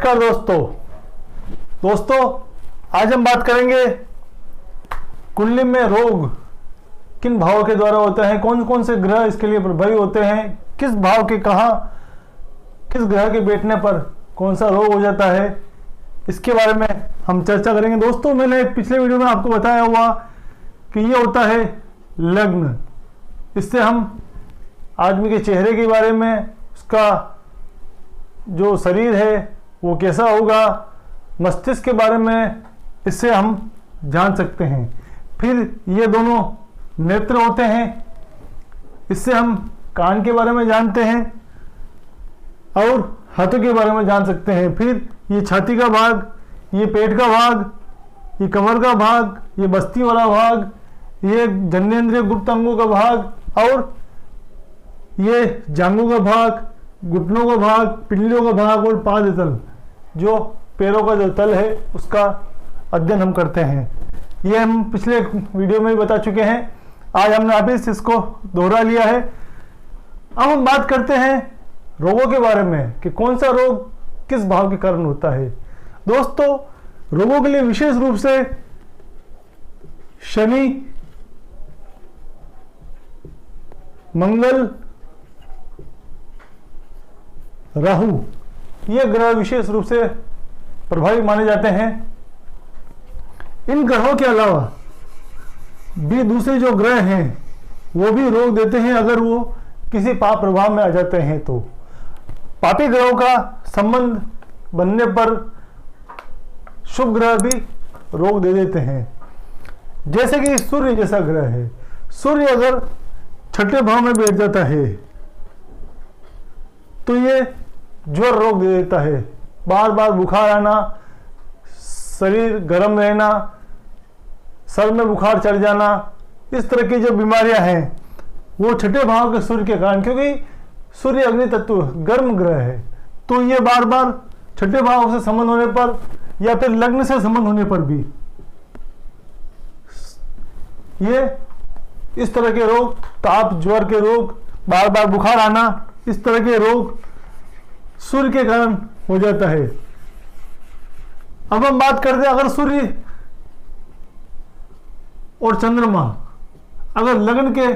नमस्कार दोस्तों आज हम बात करेंगे कुंडली में रोग किन भावों के द्वारा होते हैं, कौन कौन से ग्रह इसके लिए प्रभावी होते हैं, किस भाव के कहाँ किस ग्रह के बैठने पर कौन सा रोग हो जाता है, इसके बारे में हम चर्चा करेंगे। दोस्तों मैंने पिछले वीडियो में आपको बताया हुआ कि ये होता है लग्न। इससे हम आदमी के चेहरे के बारे में, उसका जो शरीर है वो कैसा होगा, मस्तिष्क के बारे में इससे हम जान सकते हैं। फिर ये दोनों नेत्र होते हैं, इससे हम कान के बारे में जानते हैं और हाथों के बारे में जान सकते हैं। फिर ये छाती का भाग, ये पेट का भाग, ये कमर का भाग, ये बस्ती वाला भाग, ये जननेंद्रिय गुप्त अंगों का भाग और ये जांघों का भाग, घुटनों का भाग, पिंडलियों का भाग और पाद तल, जो पैरों का जो तल है उसका अध्ययन हम करते हैं। ये हम पिछले वीडियो में भी बता चुके हैं। आज हमने वापिस इसको दोहरा लिया है। अब हम बात करते हैं रोगों के बारे में कि कौन सा रोग किस भाव के कारण होता है। दोस्तों रोगों के लिए विशेष रूप से शनि, मंगल, राहु, ये ग्रह विशेष रूप से प्रभावी माने जाते हैं। इन ग्रहों के अलावा भी दूसरे जो ग्रह हैं वो भी रोग देते हैं अगर वो किसी पाप प्रभाव में आ जाते हैं। तो पापी ग्रहों का संबंध बनने पर शुभ ग्रह भी रोग दे देते हैं। जैसे कि सूर्य जैसा ग्रह है, सूर्य अगर छठे भाव में बैठ जाता है तो ये ज्वर रोग दे देता है। बार बार बुखार आना, शरीर गर्म रहना, सर में बुखार चढ़ जाना, इस तरह की जो बीमारियां हैं वो छठे भाव के सूर्य के कारण, क्योंकि सूर्य अग्नि तत्व गर्म ग्रह है, तो ये बार बार छठे भाव से संबंध होने पर या फिर लग्न से संबंध होने पर भी ये इस तरह के रोग, ताप ज्वर के रोग, बार बार बुखार आना, इस तरह के रोग सूर्य के कारण हो जाता है। अब हम बात करते हैं अगर सूर्य और चंद्रमा अगर लग्न के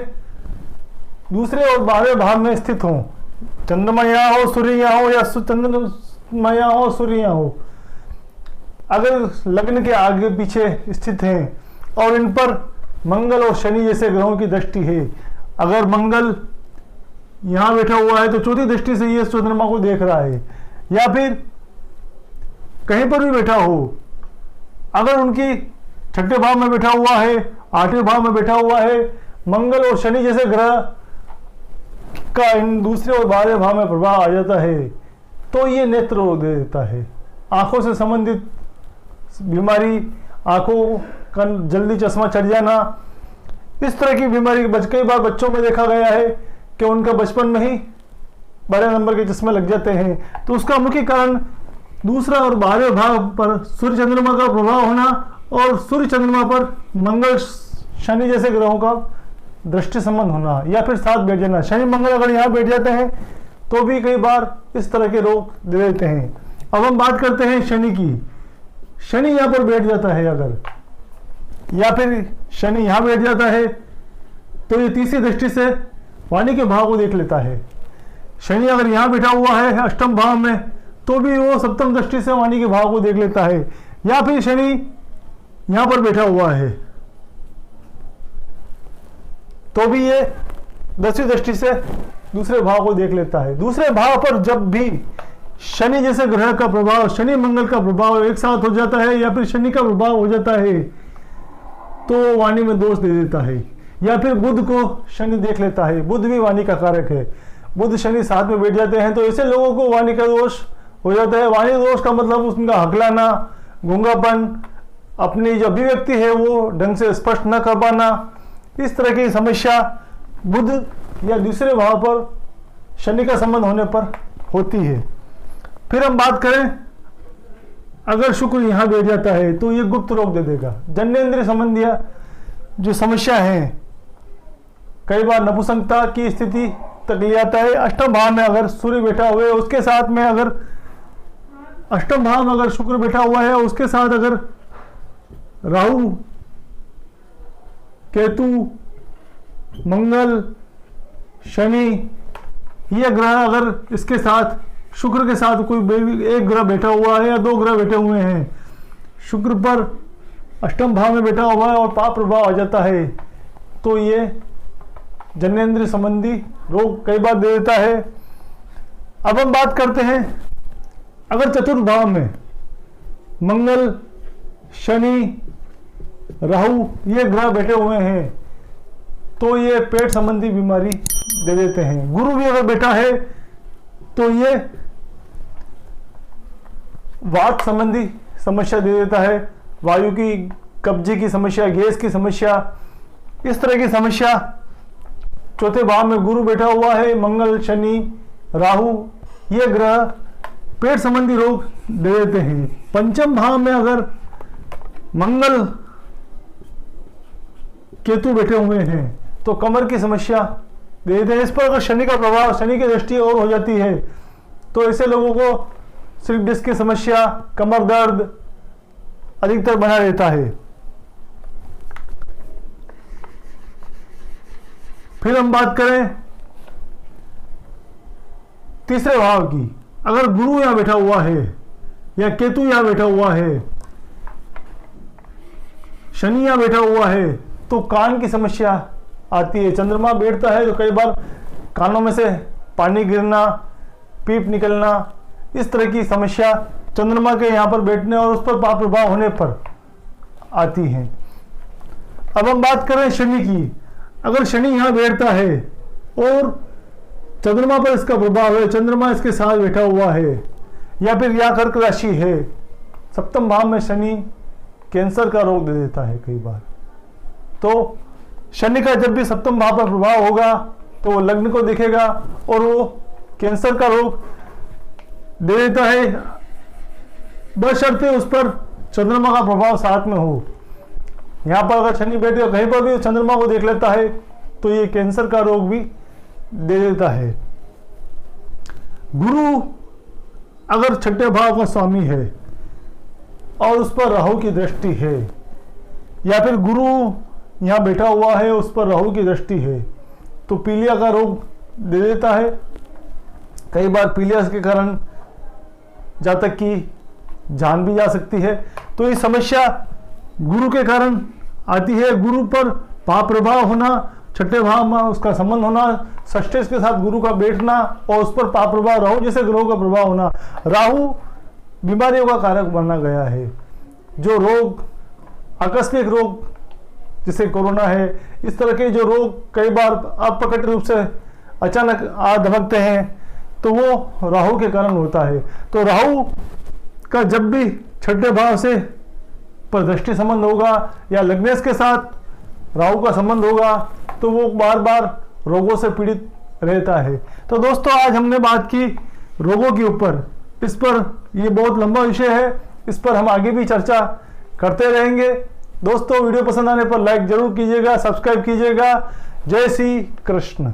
दूसरे और 12वें भाव में स्थित हो, चंद्रमा यहाँ हो, सूर्य यहाँ हो, या चंद्रमा यहाँ हो, सूर्य यहाँ हो, अगर लग्न के आगे पीछे स्थित हैं और इन पर मंगल और शनि जैसे ग्रहों की दृष्टि है, अगर मंगल यहां बैठा हुआ है तो चौथी दृष्टि से ये चंद्रमा को देख रहा है, या फिर कहीं पर भी बैठा हो, अगर उनकी छठे भाव में बैठा हुआ है, आठवें भाव में बैठा हुआ है, मंगल और शनि जैसे ग्रह का इन दूसरे और 12वें भाव में प्रभाव आ जाता है तो ये नेत्र रोग दे देता है। आंखों से संबंधित बीमारी, आंखों का जल्दी चश्मा चढ़ जाना, इस तरह की बीमारी कई बार बच्चों में देखा गया है कि उनका बचपन में ही 12 नंबर के चश्मे लग जाते हैं। तो उसका मुख्य कारण दूसरा और 12वें भाव पर सूर्य चंद्रमा का प्रभाव होना और सूर्य चंद्रमा पर मंगल शनि जैसे ग्रहों का दृष्टि संबंध होना, या फिर साथ बैठ जाना। शनि मंगल अगर यहाँ बैठ जाते हैं तो भी कई बार इस तरह के रोग दे देते हैं। अब हम बात करते हैं शनि की। शनि यहाँ पर बैठ जाता है अगर, या फिर शनि यहाँ बैठ जाता है तो ये तीसरी दृष्टि से वाणी के भाव को देख लेता है। शनि अगर यहाँ बैठा हुआ है अष्टम भाव में तो भी वो सप्तम दृष्टि से वाणी के भाव को देख लेता है, या फिर शनि यहाँ पर बैठा हुआ है तो भी ये 10वीं दृष्टि से दूसरे भाव को देख लेता है। दूसरे भाव पर जब भी शनि जैसे ग्रह का प्रभाव, शनि मंगल का प्रभाव एक साथ हो जाता है या फिर शनि का प्रभाव हो जाता है तो वाणी में दोष दे देता है, या फिर बुध को शनि देख लेता है। बुध भी वाणी का कारक है, बुध शनि साथ में बैठ जाते हैं तो ऐसे लोगों को वाणी का दोष हो जाता है। वाणी दोष का मतलब उनका हकलाना, गूंगापन, अपनी जो अभिव्यक्ति है वो ढंग से स्पष्ट न कर पाना, इस तरह की समस्या बुध या दूसरे भाव पर शनि का संबंध होने पर होती है। फिर हम बात करें अगर शुक्र यहाँ बैठ जाता है तो ये गुप्त रोग दे देगा। जननेंद्रिय संबंधिया जो समस्या है, कई बार नपुंसकता की स्थिति तक ले आता है। अष्टम भाव में अगर सूर्य बैठा हुए उसके साथ में अगर अष्टम भाव में अगर शुक्र बैठा हुआ है, उसके साथ अगर राहु, केतु, मंगल, शनि, ये ग्रह अगर इसके साथ शुक्र के साथ कोई एक ग्रह बैठा हुआ है या दो ग्रह बैठे हुए हैं, शुक्र पर अष्टम भाव में बैठा हुआ है और पाप प्रभाव आ जाता है, तो ये जनेंद्रिय संबंधी रोग कई बार दे देता है। अब हम बात करते हैं, अगर चतुर्थ भाव में मंगल, शनि, राहु ये ग्रह बैठे हुए हैं, तो ये पेट संबंधी बीमारी दे देते हैं। गुरु भी अगर बैठा है तो ये वात संबंधी समस्या दे देता है, वायु की कब्जे की समस्या, गैस की समस्या, इस तरह की समस्या। चौथे भाव में गुरु बैठा हुआ है, मंगल, शनि, राहु ये ग्रह पेट संबंधी रोग दे देते हैं। पंचम भाव में अगर मंगल, केतु बैठे हुए हैं तो कमर की समस्या दे देते हैं। इस पर अगर शनि का प्रभाव, शनि की दृष्टि और हो जाती है तो ऐसे लोगों को स्लिप डिस्क की समस्या, कमर दर्द अधिकतर बना रहता है। फिर हम बात करें तीसरे भाव की, अगर गुरु यहां बैठा हुआ है या केतु यहां बैठा हुआ है, शनि यहां बैठा हुआ है, तो कान की समस्या आती है। चंद्रमा बैठता है तो कई बार कानों में से पानी गिरना, पीप निकलना, इस तरह की समस्या चंद्रमा के यहाँ पर बैठने और उस पर पाप प्रभाव होने पर आती है। अब हम बात करें शनि की, अगर शनि यहाँ बैठता है और चंद्रमा पर इसका प्रभाव है, चंद्रमा इसके साथ बैठा हुआ है, या फिर या कर्क राशि है, सप्तम भाव में शनि कैंसर का रोग दे देता है कई बार। तो शनि का जब भी सप्तम भाव पर प्रभाव होगा तो वो लग्न को देखेगा और वो कैंसर का रोग दे देता है, बशर्ते उस पर चंद्रमा का प्रभाव साथ में हो। यहाँ पर अगर शनि बैठे कहीं पर भी चंद्रमा को देख लेता है तो ये कैंसर का रोग भी दे देता है। गुरु अगर छठे भाव का स्वामी है और उस पर राहु की दृष्टि है, या फिर गुरु यहाँ बैठा हुआ है उस पर राहु की दृष्टि है, तो पीलिया का रोग दे देता है। कई बार पीलिया के कारण जातक की जान भी जा सकती है। तो ये समस्या गुरु के कारण आती है। गुरु पर पाप प्रभाव होना, छठे भाव में उसका संबंध होना, षष्ठे के साथ गुरु का बैठना और उस पर पाप प्रभाव, राहु जैसे ग्रहों का प्रभाव होना। राहु बीमारियों का कारक माना गया है। जो रोग, आकस्मिक रोग जैसे कोरोना है, इस तरह के जो रोग कई बार अप्रकट रूप से अचानक आ धमकते हैं तो वो राहु के कारण होता है। तो राहु का जब भी छठे भाव से पर दृष्टि संबंध होगा या लग्नेश के साथ राहु का संबंध होगा तो वो बार बार रोगों से पीड़ित रहता है। तो दोस्तों आज हमने बात की रोगों के ऊपर, इस पर ये बहुत लंबा विषय है, इस पर हम आगे भी चर्चा करते रहेंगे। दोस्तों वीडियो पसंद आने पर लाइक जरूर कीजिएगा, सब्सक्राइब कीजिएगा। जय श्री कृष्ण।